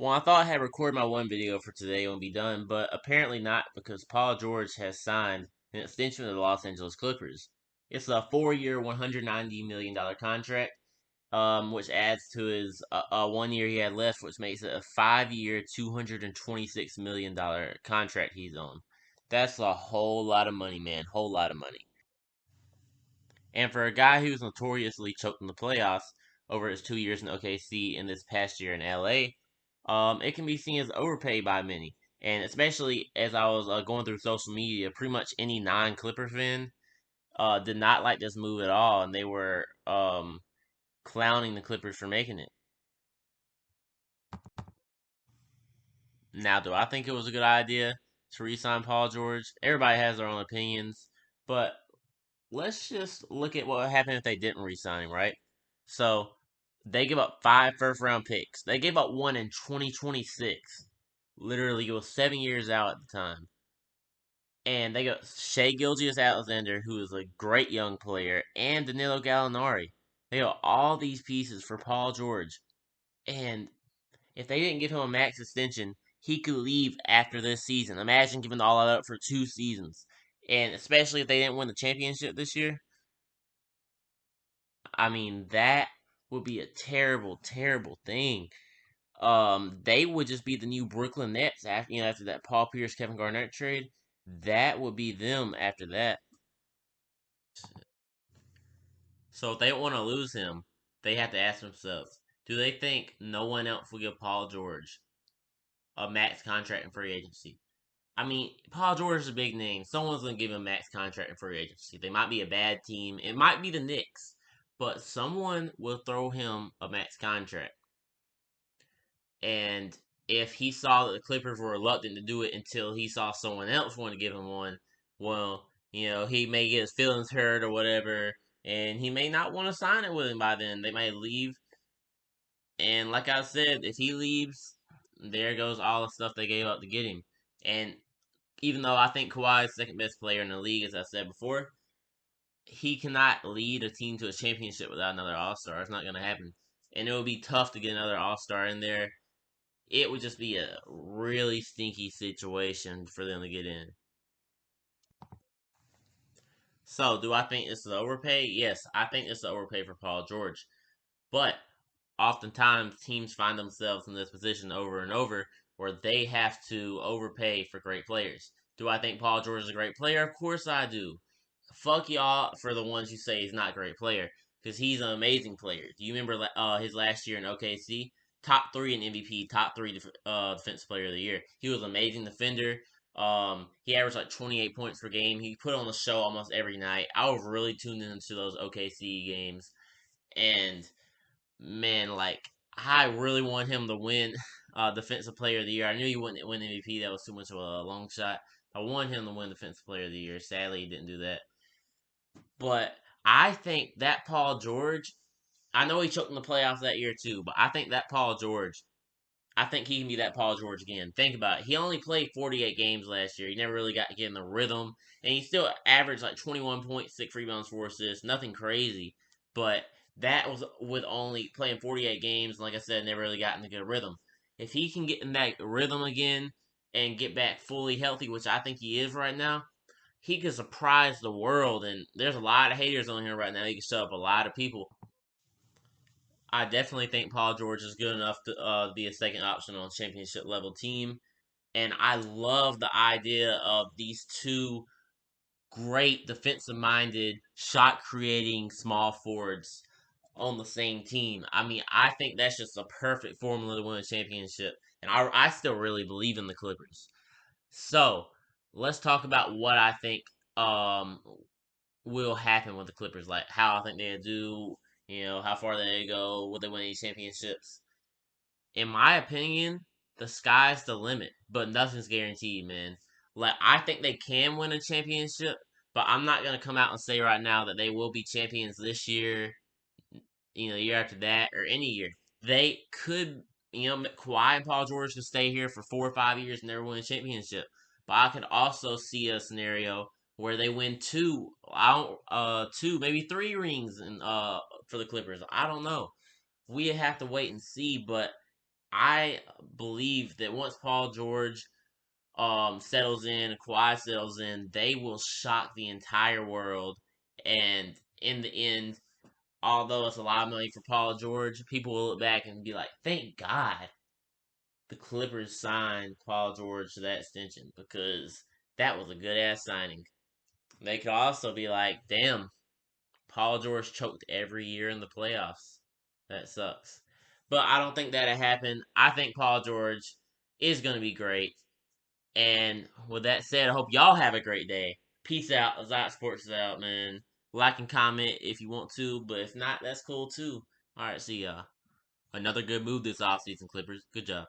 Well, I thought I had recorded my one video for today and would be done, but apparently not because Paul George has signed an extension with the Los Angeles Clippers. It's a 4-year, $190 million contract, which adds to his 1 year he had left, which makes it a 5-year, $226 million contract he's on. That's a whole lot of money, man. Whole lot of money. And for a guy who's notoriously choked in the playoffs over his 2 years in OKC and this past year in LA, it can be seen as overpaid by many. And especially as I was going through social media, pretty much any non-Clipper fan did not like this move at all, and they were clowning the Clippers for making it. Now, do I think it was a good idea to re-sign Paul George? Everybody has their own opinions, but let's just look at what would happen if they didn't re-sign him, right? So they give up 5 first-round picks. They gave up one in 2026. Literally, it was 7 years out at the time. And they got Shea Gilgeous-Alexander, who is a great young player, and Danilo Gallinari. They got all these pieces for Paul George. And if they didn't give him a max extension, he could leave after this season. Imagine giving all that up for 2 seasons. And especially if they didn't win the championship this year, I mean, that would be a terrible, terrible thing. They would just be the new Brooklyn Nets after that Paul Pierce Kevin Garnett trade. That would be them after that. So if they want to lose him, they have to ask themselves: do they think no one else will give Paul George a max contract in free agency? I mean, Paul George is a big name. Someone's gonna give him a max contract in free agency. They might be a bad team. It might be the Knicks, but someone will throw him a max contract. And if he saw that the Clippers were reluctant to do it until he saw someone else want to give him one, well, he may get his feelings hurt or whatever, and he may not want to sign it with him by then. They might leave. And like I said, if he leaves, there goes all the stuff they gave up to get him. And even though I think Kawhi is the second best player in the league, as I said before, he cannot lead a team to a championship without another All Star. It's not going to happen. And it would be tough to get another All Star in there. It would just be a really stinky situation for them to get in. So, do I think this is overpay? Yes, I think it's overpay for Paul George. But oftentimes, teams find themselves in this position over and over where they have to overpay for great players. Do I think Paul George is a great player? Of course I do. Fuck y'all for the ones who say he's not a great player because he's an amazing player. Do you remember his last year in OKC? Top three in MVP, top three defensive player of the year. He was an amazing defender. He averaged like 28 points per game. He put on the show almost every night. I was really tuned into those OKC games, and man, like I really want him to win Defensive Player of the Year. I knew he wouldn't win MVP. That was too much of a long shot. I want him to win Defensive Player of the Year. Sadly, he didn't do that. But I think that Paul George, I know he choked in the playoffs that year too, but I think that Paul George, I think he can be that Paul George again. Think about it. He only played 48 games last year. He never really got to get in the rhythm. And he still averaged like 21.6 rebounds, 4 assists. Nothing crazy. But that was with only playing 48 games. Like I said, never really got in a good rhythm. If he can get in that rhythm again and get back fully healthy, which I think he is right now, he could surprise the world. And there's a lot of haters on here right now. He could shut up a lot of people. I definitely think Paul George is good enough to be a second option on a championship level team. And I love the idea of these two great defensive minded, shot creating small forwards on the same team. I mean, I think that's just a perfect formula to win a championship. And I still really believe in the Clippers. So let's talk about what I think um, will happen with the Clippers, like how I think they do, how far they go, will they win these championships. In my opinion, the sky's the limit, but nothing's guaranteed, man. Like I think they can win a championship, but I'm not gonna come out and say right now that they will be champions this year, year after that, or any year. They could, Kawhi and Paul George could stay here for 4 or 5 years and never win a championship. But I could also see a scenario where they win two, two, maybe three rings, and for the Clippers. I don't know. We have to wait and see, but I believe that once Paul George settles in, Kawhi settles in, they will shock the entire world. And in the end, although it's a lot of money for Paul George, people will look back and be like, "Thank God the Clippers signed Paul George to that extension because that was a good ass signing." They could also be like, "Damn, Paul George choked every year in the playoffs. That sucks." But I don't think that'll happen. I think Paul George is going to be great. And with that said, I hope y'all have a great day. Peace out. Azot Sports is out, man. Like and comment if you want to, but if not, that's cool too. Alright, see y'all. Another good move this offseason, Clippers. Good job.